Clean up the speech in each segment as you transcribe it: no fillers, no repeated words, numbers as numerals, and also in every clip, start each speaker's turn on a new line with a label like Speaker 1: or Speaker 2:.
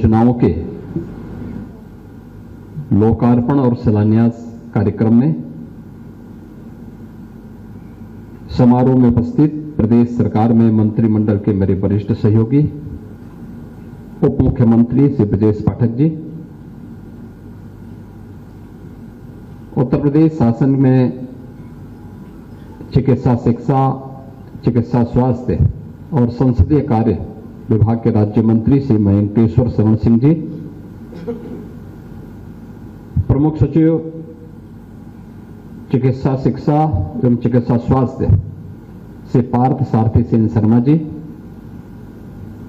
Speaker 1: परियोजनाओं के लोकार्पण और शिलान्यास कार्यक्रम में समारोह में उपस्थित प्रदेश सरकार में मंत्रिमंडल के मेरे वरिष्ठ सहयोगी उप मुख्यमंत्री श्री ब्रजेश पाठक जी, उत्तर प्रदेश शासन में चिकित्सा शिक्षा, चिकित्सा स्वास्थ्य और संसदीय कार्य विभाग के राज्य मंत्री श्री मयंकेश्वर शरण सिंह जी, प्रमुख सचिव चिकित्सा शिक्षा एवं चिकित्सा स्वास्थ्य श्री पार्थ सारथी सेन शर्मा जी,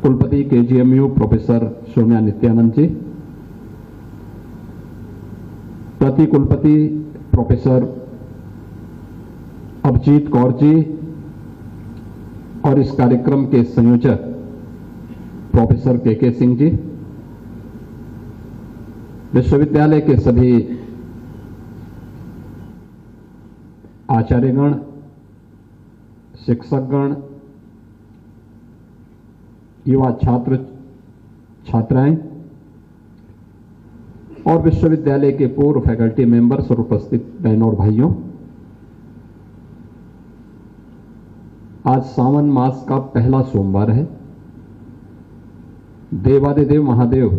Speaker 1: कुलपति केजीएमयू प्रोफेसर सोम्या नित्यानंद जी, प्रति कुलपति प्रोफेसर अभिजीत कौर जी और इस कार्यक्रम के संयोजक प्रोफेसर के सिंह जी, विश्वविद्यालय के सभी आचार्यगण, शिक्षकगण, युवा छात्र छात्राएं और विश्वविद्यालय के पूर्व फैकल्टी मेंबर्स और उपस्थित बहनों और भाइयों, आज सावन मास का पहला सोमवार है। देवादिदेव महादेव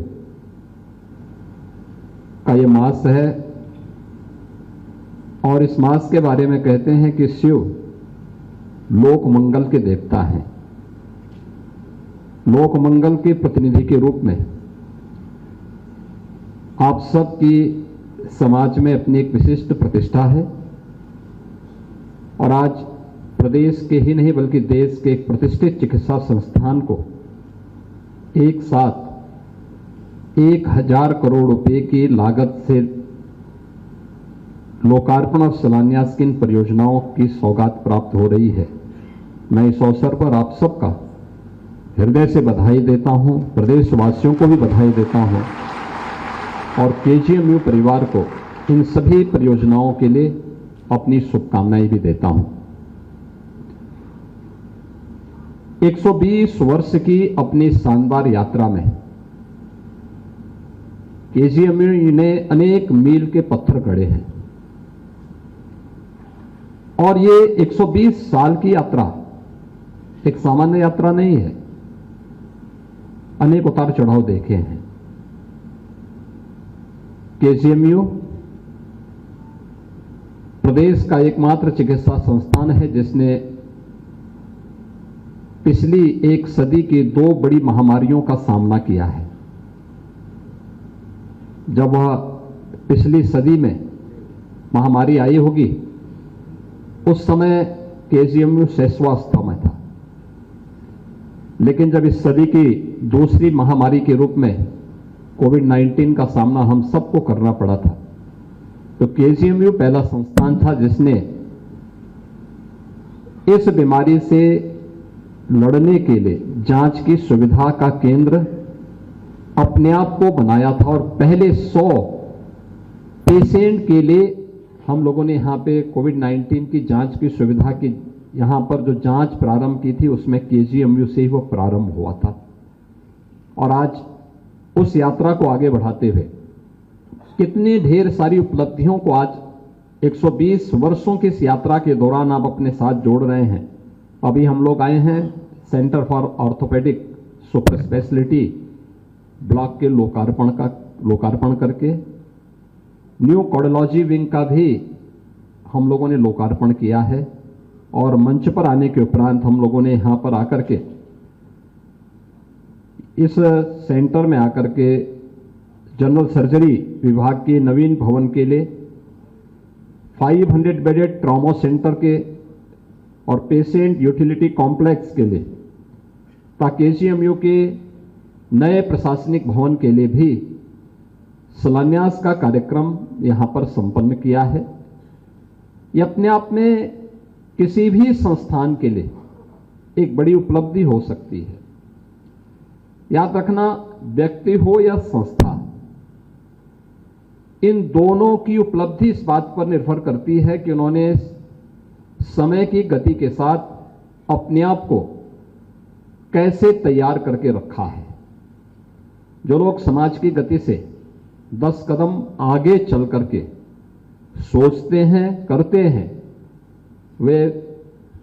Speaker 1: का ये मास है और इस मास के बारे में कहते हैं कि शिव लोक मंगल के देवता हैं। लोक मंगल के प्रतिनिधि के रूप में आप सबकी समाज में अपनी एक विशिष्ट प्रतिष्ठा है और आज प्रदेश के ही नहीं बल्कि देश के एक प्रतिष्ठित चिकित्सा संस्थान को एक साथ 1000 करोड़ रुपए की लागत से लोकार्पण और शिलान्यास की इन परियोजनाओं की सौगात प्राप्त हो रही है। मैं इस अवसर पर आप सबका हृदय से बधाई देता हूं, प्रदेशवासियों को भी बधाई देता हूं और केजीएमयू परिवार को इन सभी परियोजनाओं के लिए अपनी शुभकामनाएं भी देता हूं। 120 वर्ष की अपनी शानदार यात्रा में केजीएमयू ने अनेक मील के पत्थर गढ़े हैं और ये 120 साल की यात्रा एक सामान्य यात्रा नहीं है। अनेक उतार चढ़ाव देखे हैं। केजीएमयू प्रदेश का एकमात्र चिकित्सा संस्थान है जिसने पिछली एक सदी की 2 बड़ी महामारियों का सामना किया है। जब वह पिछली सदी में महामारी आई होगी उस समय केजीएमयू शैशवावस्था में था, लेकिन जब इस सदी की दूसरी महामारी के रूप में कोविड-19 का सामना हम सबको करना पड़ा था, तो केजीएमयू पहला संस्थान था जिसने इस बीमारी से लड़ने के लिए जांच की सुविधा का केंद्र अपने आप को बनाया था और पहले 100 पेशेंट के लिए हम लोगों ने यहां पे कोविड-19 की जांच की सुविधा की यहां पर जो जांच प्रारंभ की थी उसमें केजीएमयू से ही वो प्रारंभ हुआ था। और आज उस यात्रा को आगे बढ़ाते हुए कितनी ढेर सारी उपलब्धियों को आज 120 वर्षों की इस यात्रा के दौरान आप अपने साथ जोड़ रहे हैं। अभी हम लोग आए हैं centre for orthopaedic super speciality block के लोकार्पण करके, न्यू कार्डियोलॉजी विंग का भी हम लोगों ने लोकार्पण किया है और मंच पर आने के उपरांत हम लोगों ने यहां पर आकर के इस सेंटर में आकर के जनरल सर्जरी विभाग के नवीन भवन के लिए 500 बेडेड ट्रॉमा सेंटर के और पेशेंट यूटिलिटी कॉम्प्लेक्स के लिए ताकि केजीएमयू के नए प्रशासनिक भवन के लिए भी शिलान्यास का कार्यक्रम यहां पर संपन्न किया है। यह अपने आप में किसी भी संस्थान के लिए एक बड़ी उपलब्धि हो सकती है। याद रखना, व्यक्ति हो या संस्था, इन दोनों की उपलब्धि इस बात पर निर्भर करती है कि उन्होंने समय की गति के साथ अपने आप को कैसे तैयार करके रखा है। जो लोग समाज की गति से 10 कदम आगे चल करके सोचते हैं, करते हैं, वे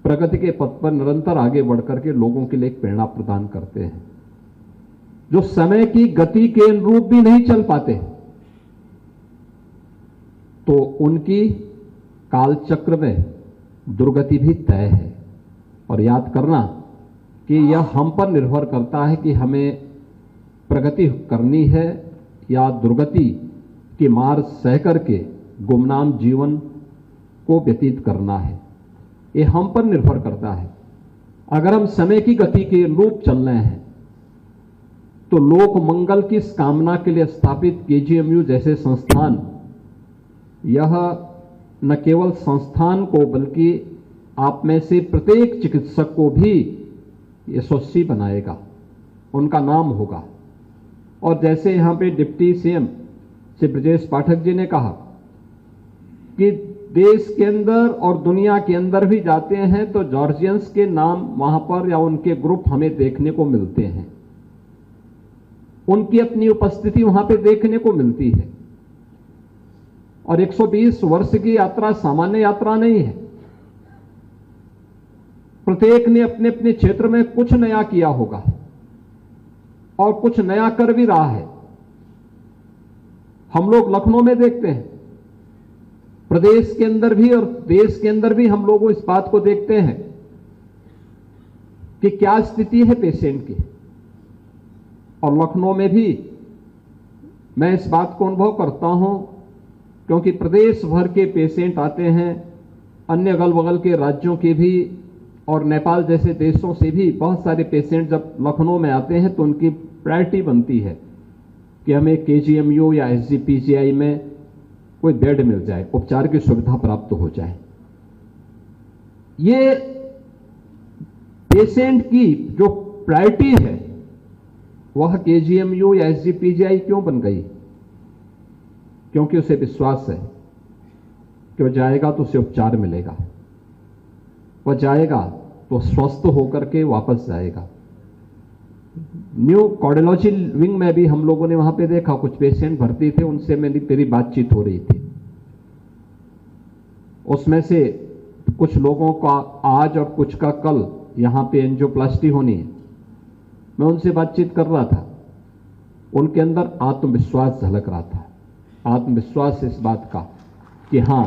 Speaker 1: प्रगति के पथ पर निरंतर आगे बढ़ करके लोगों के लिए एक प्रेरणा प्रदान करते हैं। जो समय की गति के अनुरूप भी नहीं चल पाते, तो उनकी कालचक्र में दुर्गति भी तय है। और याद करना कि यह हम पर निर्भर करता है कि हमें प्रगति करनी है या दुर्गति की मार सह करके गुमनाम जीवन को व्यतीत करना है। यह हम पर निर्भर करता है। अगर हम समय की गति के अनुरूप चल रहे हैं तो लोक मंगल की इस कामना के लिए स्थापित केजीएमयू जैसे संस्थान, यह न केवल संस्थान को बल्कि आप में से प्रत्येक चिकित्सक को भी यशस्वी बनाएगा, उनका नाम होगा। और जैसे यहां पे डिप्टी सीएम श्री ब्रजेश पाठक जी ने कहा कि देश के अंदर और दुनिया के अंदर भी जाते हैं तो जॉर्जियंस के नाम वहां पर या उनके ग्रुप हमें देखने को मिलते हैं, उनकी अपनी उपस्थिति वहां पे देखने को मिलती है। और 120 वर्ष की यात्रा सामान्य यात्रा नहीं है। प्रत्येक ने अपने अपने क्षेत्र में कुछ नया किया होगा और कुछ नया कर भी रहा है। हम लोग लखनऊ में देखते हैं, प्रदेश के अंदर भी और देश के अंदर भी हम लोग इस बात को देखते हैं कि क्या स्थिति है पेशेंट की। और लखनऊ में भी मैं इस बात को अनुभव करता हूं, क्योंकि प्रदेश भर के पेशेंट आते हैं, अन्य अगल बगल के राज्यों के भी और नेपाल जैसे देशों से भी बहुत सारे पेशेंट जब लखनऊ में आते हैं तो उनकी प्रायोरिटी बनती है कि हमें केजीएमयू या एसजीपीजीआई में कोई बेड मिल जाए, उपचार की सुविधा प्राप्त हो जाए। ये पेशेंट की जो प्रायोरिटी है वह केजीएमयू या एसजीपीजीआई क्यों बन गई? क्योंकि उसे विश्वास है कि वह जाएगा तो उसे उपचार मिलेगा, वह जाएगा तो स्वस्थ होकर के वापस जाएगा। न्यू कार्डियोलॉजी विंग में भी हम लोगों ने वहां पे देखा, कुछ पेशेंट भर्ती थे, उनसे मेरी बातचीत हो रही थी। उसमें से कुछ लोगों का आज और कुछ का कल यहां पे एंजियोप्लास्टी होनी है। मैं उनसे बातचीत कर रहा था, उनके अंदर आत्मविश्वास झलक रहा था, आत्मविश्वास इस बात का कि हां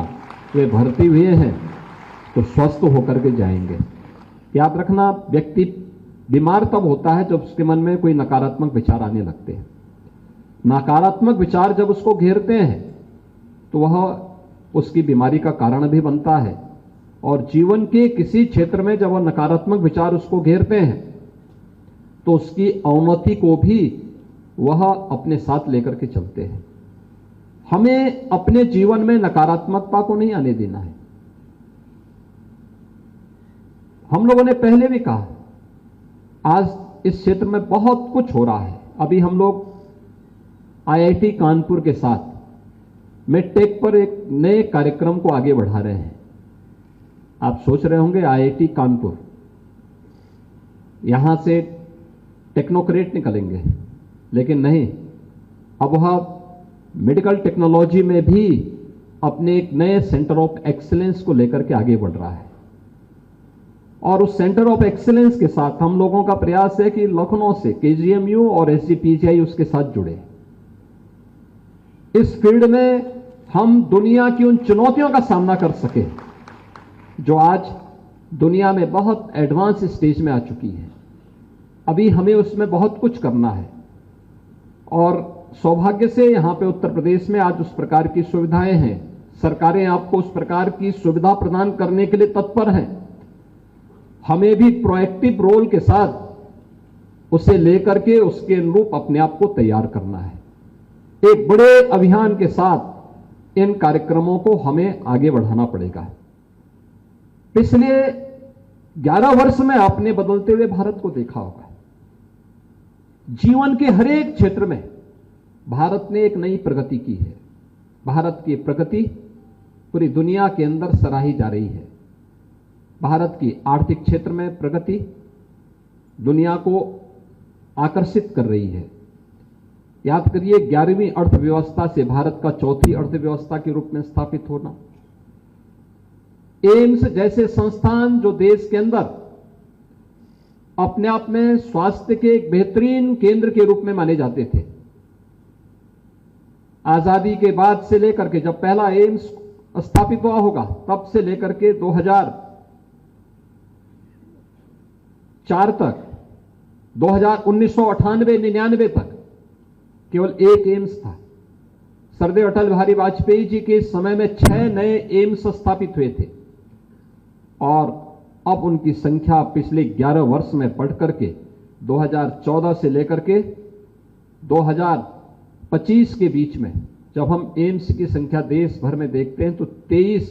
Speaker 1: वे भर्ती हुए हैं तो स्वस्थ होकर के जाएंगे। याद रखना, व्यक्ति बीमार तब होता है जब उसके मन में कोई नकारात्मक विचार आने लगते हैं। नकारात्मक विचार जब उसको घेरते हैं तो वह उसकी बीमारी का कारण भी बनता है। और जीवन के किसी क्षेत्र में जब वह नकारात्मक विचार उसको घेरते हैं तो उसकी अवनति को भी वह अपने साथ लेकर के चलते हैं। हमें अपने जीवन में नकारात्मकता को नहीं आने देना है। हम लोगों ने पहले भी कहा, आज इस क्षेत्र में बहुत कुछ हो रहा है। अभी हम लोग आईआईटी कानपुर के साथ मेडटेक पर एक नए कार्यक्रम को आगे बढ़ा रहे हैं। आप सोच रहे होंगे आईआईटी कानपुर, यहां से टेक्नोक्रेट निकलेंगे, लेकिन नहीं, अब वह मेडिकल टेक्नोलॉजी में भी अपने एक नए सेंटर ऑफ एक्सीलेंस को लेकर के आगे बढ़ रहा है। और उस सेंटर ऑफ एक्सीलेंस के साथ हम लोगों का प्रयास है कि लखनऊ से केजीएमयू और एसजीपीजीआई उसके साथ जुड़े। इस फील्ड में हम दुनिया की उन चुनौतियों का सामना कर सके जो आज दुनिया में बहुत एडवांस स्टेज में आ चुकी है। अभी हमें उसमें बहुत कुछ करना है और सौभाग्य से यहां पे उत्तर प्रदेश में आज उस प्रकार की सुविधाएं हैं। सरकारें आपको उस प्रकार की सुविधा प्रदान करने के लिए तत्पर हैं। हमें भी प्रोएक्टिव रोल के साथ उसे लेकर के उसके अनुरूप अपने आप को तैयार करना है। एक बड़े अभियान के साथ इन कार्यक्रमों को हमें आगे बढ़ाना पड़ेगा। पिछले 11 वर्ष में आपने बदलते हुए भारत को देखा होगा। जीवन के हर एक क्षेत्र में भारत ने एक नई प्रगति की है। भारत की प्रगति पूरी दुनिया के अंदर सराही जा रही है। भारत की आर्थिक क्षेत्र में प्रगति दुनिया को आकर्षित कर रही है। याद करिए 11वीं अर्थव्यवस्था से भारत का चौथी अर्थव्यवस्था के रूप में स्थापित होना। एम्स जैसे संस्थान जो देश के अंदर अपने आप में स्वास्थ्य के एक बेहतरीन केंद्र के रूप में माने जाते थे। आजादी के बाद से लेकर के जब पहला एम्स स्थापित हुआ होगा तब से लेकर के 2004 तक 1998-99 तक केवल एक एम्स था। सरदेव अटल बिहारी वाजपेयी जी के समय में 6 नए एम्स स्थापित हुए थे और अब उनकी संख्या पिछले 11 वर्ष में बढ़ करके 2014 से लेकर के 2025 के बीच में जब हम एम्स की संख्या देश भर में देखते हैं तो 23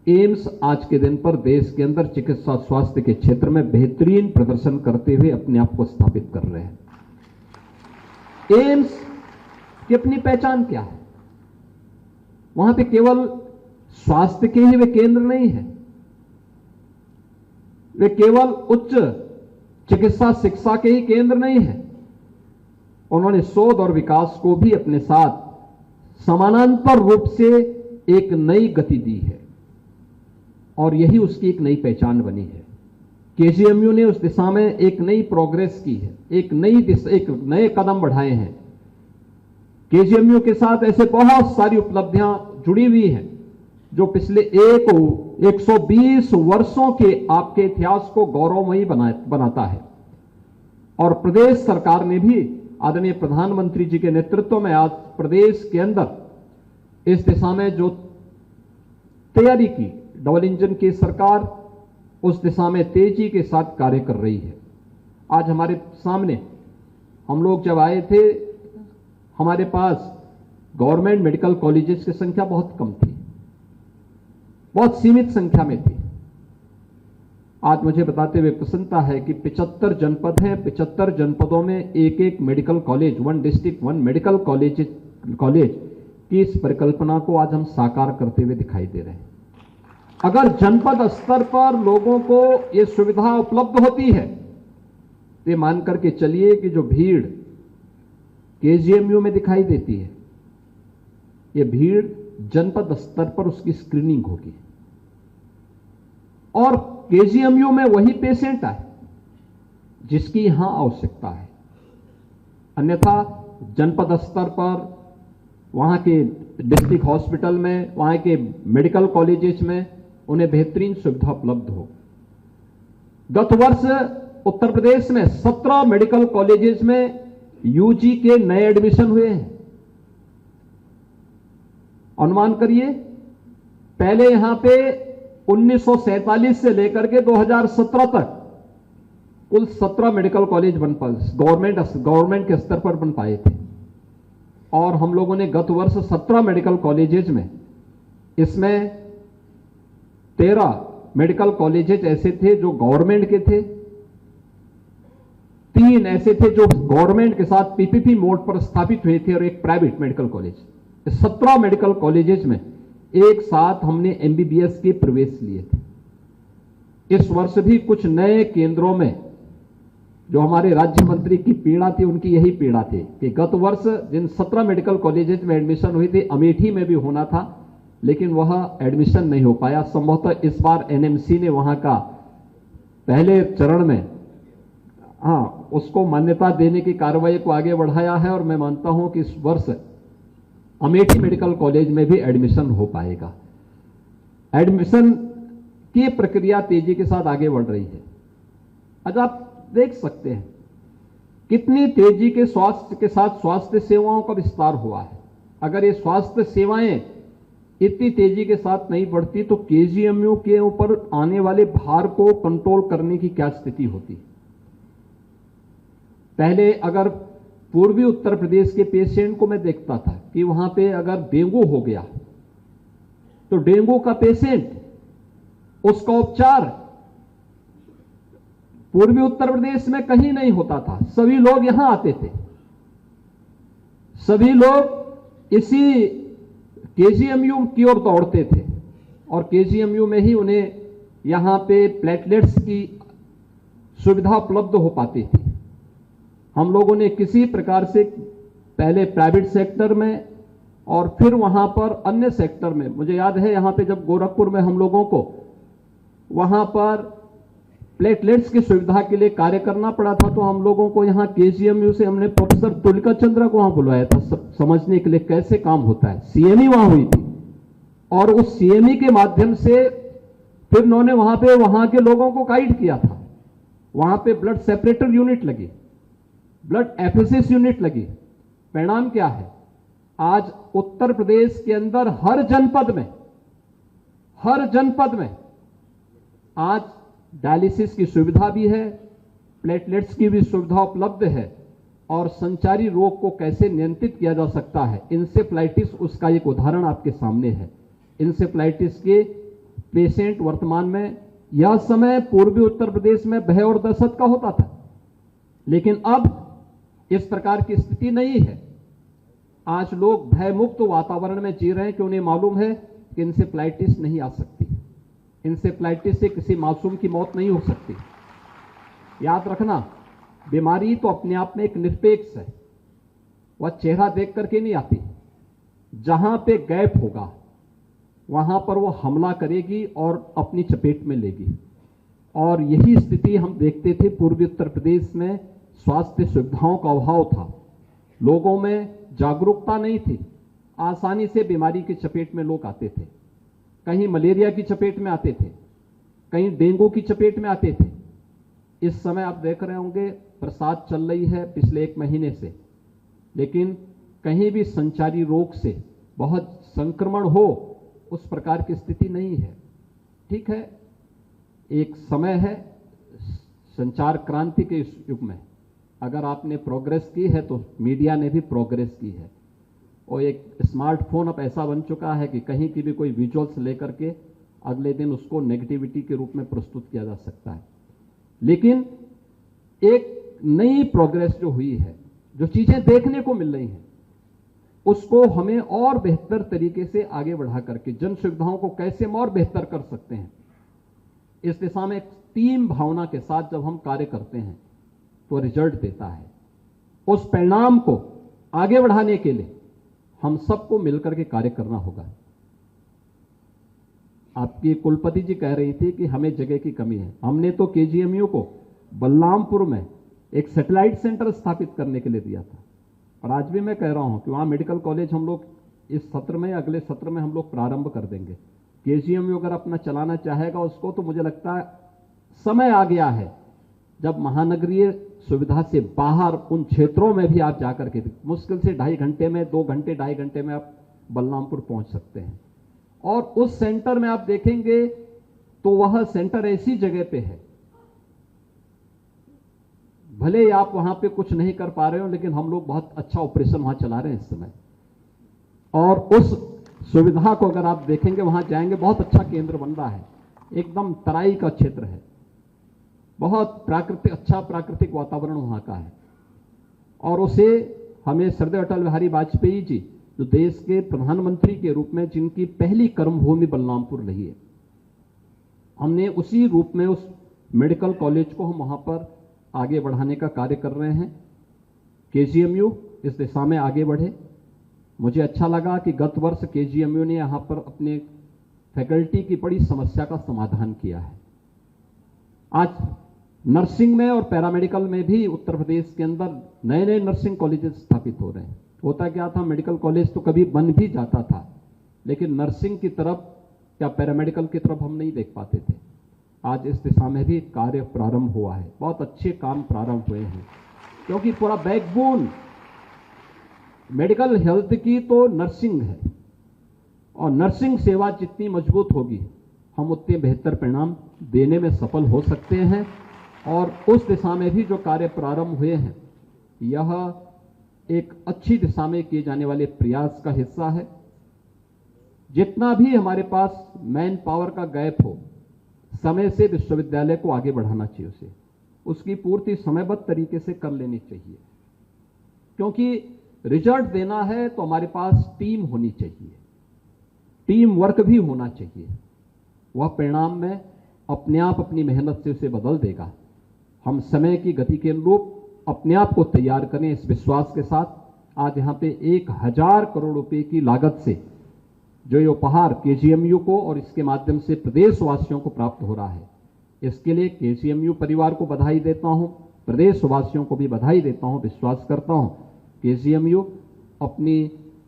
Speaker 1: एम्स आज के दिन पर देश के अंदर चिकित्सा स्वास्थ्य के क्षेत्र में बेहतरीन प्रदर्शन करते हुए अपने आप को स्थापित कर रहे हैं। एम्स की अपनी पहचान क्या है? वहां पे केवल स्वास्थ्य के ही वे केंद्र नहीं है, वे केवल उच्च चिकित्सा शिक्षा के ही केंद्र नहीं है। उन्होंने शोध और विकास को भी अपने साथ समानांतर रूप से एक नई गति दी है और यही उसकी एक नई पहचान बनी है। केजीएमयू ने उस दिशा में एक नई प्रोग्रेस की है, एक नए कदम बढ़ाए हैं। केजीएमयू के साथ ऐसे बहुत सारी उपलब्धियां जुड़ी हुई हैं जो पिछले 120 वर्षों के आपके इतिहास को गौरवमयी बनाता है। और प्रदेश सरकार ने भी आदरणीय प्रधानमंत्री जी के नेतृत्व में आज प्रदेश के अंदर इस दिशा में जो तैयारी की, डबल इंजन की सरकार उस दिशा में तेजी के साथ कार्य कर रही है। आज हमारे सामने हम लोग जब आए थे, हमारे पास गवर्नमेंट मेडिकल कॉलेजेस की संख्या बहुत कम थी, बहुत सीमित संख्या में थी। आज मुझे बताते हुए प्रसन्नता है कि 75 जनपद हैं, 75 जनपदों में एक एक medical college, 1 district 1 medical college की इस परिकल्पना को आज हम साकार करते हुए दिखाई दे रहे हैं। अगर जनपद स्तर पर लोगों को यह सुविधा उपलब्ध होती है तो मान करके चलिए कि जो भीड़ केजीएमयू में दिखाई देती है, यह भीड़ जनपद स्तर पर उसकी स्क्रीनिंग होगी और केजीएमयू में वही पेशेंट आए जिसकी यहां आवश्यकता है। अन्यथा जनपद स्तर पर वहां के डिस्ट्रिक्ट हॉस्पिटल में, वहां के मेडिकल कॉलेजेस में उन्हें बेहतरीन सुविधा उपलब्ध हो। गत वर्ष उत्तर प्रदेश में 17 मेडिकल कॉलेजेस में यूजी के नए एडमिशन हुए हैं। अनुमान करिए, पहले यहां पे 1947 से लेकर के 2017 तक कुल 17 मेडिकल कॉलेज बन पाए, गवर्नमेंट के स्तर पर बन पाए थे और हम लोगों ने गत वर्ष 17 मेडिकल कॉलेजेस में, इसमें 13 मेडिकल कॉलेजेस ऐसे थे जो गवर्नमेंट के थे, 3 ऐसे थे जो गवर्नमेंट के साथ पीपीपी मोड पर स्थापित हुए थे और एक private medical college. 17 medical colleges में एक साथ हमने एमबीबीएस के प्रवेश लिए थे। इस वर्ष भी कुछ नए केंद्रों में जो हमारे राज्य मंत्री की पीड़ा थी, उनकी यही पीड़ा थी कि गत वर्ष जिन 17 मेडिकल कॉलेजेस में एडमिशन हुई थी, अमेठी में भी होना था लेकिन वह एडमिशन नहीं हो पाया। संभवतः इस बार एनएमसी ने वहां का पहले चरण में उसको मान्यता देने की कार्रवाई को आगे बढ़ाया है और मैं मानता हूं कि इस वर्ष अमेठी मेडिकल कॉलेज में भी एडमिशन हो पाएगा। एडमिशन की प्रक्रिया तेजी के साथ आगे बढ़ रही है। आज आप देख सकते हैं कितनी तेजी के साथ स्वास्थ्य सेवाओं का विस्तार हुआ है। अगर ये स्वास्थ्य सेवाएं इतनी तेजी के साथ नहीं बढ़ती तो केजीएमयू के ऊपर आने वाले भार को कंट्रोल करने की क्या स्थिति होती। पहले अगर पूर्वी उत्तर प्रदेश के पेशेंट को मैं देखता था कि वहां पे अगर डेंगू हो गया तो डेंगू का पेशेंट, उसका उपचार पूर्वी उत्तर प्रदेश में कहीं नहीं होता था, सभी लोग यहां आते थे। सभी लोग इसी केजीएमयू की ओर दौड़ते थे और केजीएमयू में ही उन्हें यहां पे प्लेटलेट्स की सुविधा उपलब्ध हो पाती थी। हम लोगों ने किसी प्रकार से पहले प्राइवेट सेक्टर में और फिर वहां पर अन्य सेक्टर में। मुझे याद है यहां पे जब गोरखपुर में हम लोगों को वहां पर प्लेटलेट्स की सुविधा के लिए कार्य करना पड़ा था, तो हम लोगों को यहां केजीएमयू से हमने प्रोफेसर तुलिका चंद्र को वहां बुलवाया था समझने के लिए कैसे काम होता है। सीएमई वहां हुई थी और उस सीएमई के माध्यम से फिर उन्होंने वहां के लोगों को गाइड किया था। वहां पे ब्लड सेपरेटर यूनिट लगी, ब्लड एफएसएस यूनिट लगी। परिणाम क्या है? आज उत्तर प्रदेश के अंदर हर जनपद में आज डायलिसिस की सुविधा भी है, प्लेटलेट्स की भी सुविधा उपलब्ध है और संचारी रोग को कैसे नियंत्रित किया जा सकता है। इंसेफ्लाइटिस उसका एक उदाहरण आपके सामने है। इंसेफ्लाइटिस के पेशेंट वर्तमान में यह समय पूर्वी उत्तर प्रदेश में भय और दहशत का होता था, लेकिन अब इस प्रकार की स्थिति नहीं है। आज लोग भयमुक्त वातावरण में जी रहे हैं कि उन्हें मालूम है कि इंसेफ्लाइटिस नहीं आ सकती, इंसेफ्लाइटिस से किसी मासूम की मौत नहीं हो सकती। याद रखना, बीमारी तो अपने आप में एक निरपेक्ष है, वह चेहरा देख करके नहीं आती। जहां पे गैप होगा वहां पर वो हमला करेगी और अपनी चपेट में लेगी। और यही स्थिति हम देखते थे पूर्वी उत्तर प्रदेश में। स्वास्थ्य सुविधाओं का अभाव था, लोगों में जागरूकता नहीं थी, आसानी से बीमारी की चपेट में लोग आते थे। कहीं मलेरिया की चपेट में आते थे, कहीं डेंगू की चपेट में आते थे। इस समय आप देख रहे होंगे बरसात चल रही है पिछले 1 महीने से, लेकिन कहीं भी संचारी रोग से बहुत संक्रमण हो उस प्रकार की स्थिति नहीं है। ठीक है, एक समय है संचार क्रांति के इस युग में अगर आपने प्रोग्रेस की है तो मीडिया ने भी प्रोग्रेस की है। और एक स्मार्टफोन अब ऐसा बन चुका है कि कहीं की भी कोई विजुअल्स लेकर के अगले दिन उसको नेगेटिविटी के रूप में प्रस्तुत किया जा सकता है। लेकिन एक नई प्रोग्रेस जो हुई है, जो चीजें देखने को मिल रही हैं, उसको हमें और बेहतर तरीके से आगे बढ़ा करके जन सुविधाओं को कैसे हम और बेहतर कर सकते हैं, इस दिशा में एक टीम भावना के साथ जब हम कार्य करते हैं तो रिजल्ट देता है। उस परिणाम को आगे बढ़ाने के लिए हम सबको मिलकर के कार्य करना होगा। आपकी कुलपति जी कह रही थी कि हमें जगह की कमी है। हमने तो केजीएमयू को बलरामपुर में एक सैटेलाइट सेंटर स्थापित करने के लिए दिया था, और आज भी मैं कह रहा हूं कि वहां मेडिकल कॉलेज हम लोग इस सत्र में, अगले सत्र में हम लोग प्रारंभ कर देंगे। केजीएमयू अगर अपना चलाना चाहेगा उसको, तो मुझे लगता है समय आ गया है जब महानगरीय सुविधा से बाहर उन क्षेत्रों में भी आप जाकर के मुश्किल से 2.5 घंटे में, 2 घंटे 2.5 घंटे में आप बलरामपुर पहुंच सकते हैं। और उस सेंटर में आप देखेंगे तो वह सेंटर ऐसी जगह पे है, भले ही आप वहां पे कुछ नहीं कर पा रहे हो, लेकिन हम लोग बहुत अच्छा ऑपरेशन वहां चला रहे हैं इस समय। और उस सुविधा को अगर आप देखेंगे, वहां जाएंगे, बहुत अच्छा केंद्र बन रहा है, एकदम तराई का क्षेत्र है, बहुत अच्छा प्राकृतिक वातावरण वहां का है। और उसे हमें श्रद्धेय अटल बिहारी वाजपेयी जी, जो देश के प्रधानमंत्री के रूप में जिनकी पहली कर्मभूमि बलरामपुर रही है, हमने उसी रूप में उस मेडिकल कॉलेज को हम वहां पर आगे बढ़ाने का कार्य कर रहे हैं। केजीएमयू इस दिशा में आगे बढ़े। मुझे अच्छा लगा कि गत वर्ष केजीएमयू ने यहां पर अपने फैकल्टी की बड़ी समस्या का समाधान किया है। आज नर्सिंग में और पैरामेडिकल में भी उत्तर प्रदेश के अंदर नए नए नर्सिंग कॉलेजेस स्थापित हो रहे हैं। होता क्या था, मेडिकल कॉलेज तो कभी बन भी जाता था, लेकिन नर्सिंग की तरफ या पैरामेडिकल की तरफ हम नहीं देख पाते थे। आज इस दिशा में भी कार्य प्रारंभ हुआ है, बहुत अच्छे काम प्रारंभ हुए हैं, क्योंकि पूरा बैकबोन मेडिकल हेल्थ की तो नर्सिंग है, और नर्सिंग सेवा जितनी मजबूत होगी हम उतने बेहतर परिणाम देने में सफल हो सकते हैं। और उस दिशा में भी जो कार्य प्रारंभ हुए हैं, यह एक अच्छी दिशा में किए जाने वाले प्रयास का हिस्सा है। जितना भी हमारे पास मैन पावर का गैप हो, समय से विश्वविद्यालय को आगे बढ़ाना चाहिए, उसे उसकी पूर्ति समयबद्ध तरीके से कर लेनी चाहिए, क्योंकि रिजल्ट देना है तो हमारे पास टीम होनी चाहिए, टीम वर्क भी होना चाहिए। वह परिणाम में अपने आप अपनी मेहनत से उसे बदल देगा। हम समय की गति के अनुरूप अपने आप को तैयार करें, इस विश्वास के साथ आज यहां पे 1000 करोड़ रुपए की लागत से जो ये उपहार केजीएमयू को और इसके माध्यम से प्रदेशवासियों को प्राप्त हो रहा है, इसके लिए केजीएमयू परिवार को बधाई देता हूं, प्रदेशवासियों को भी बधाई देता हूं। विश्वास करता हूं केजीएमयू अपनी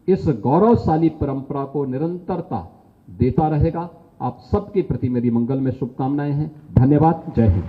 Speaker 1: इस गौरवशाली परंपरा को निरंतरता देता रहेगा। आप सबके प्रति मेरी मंगल में शुभकामनाएं हैं। धन्यवाद। जय हिंद।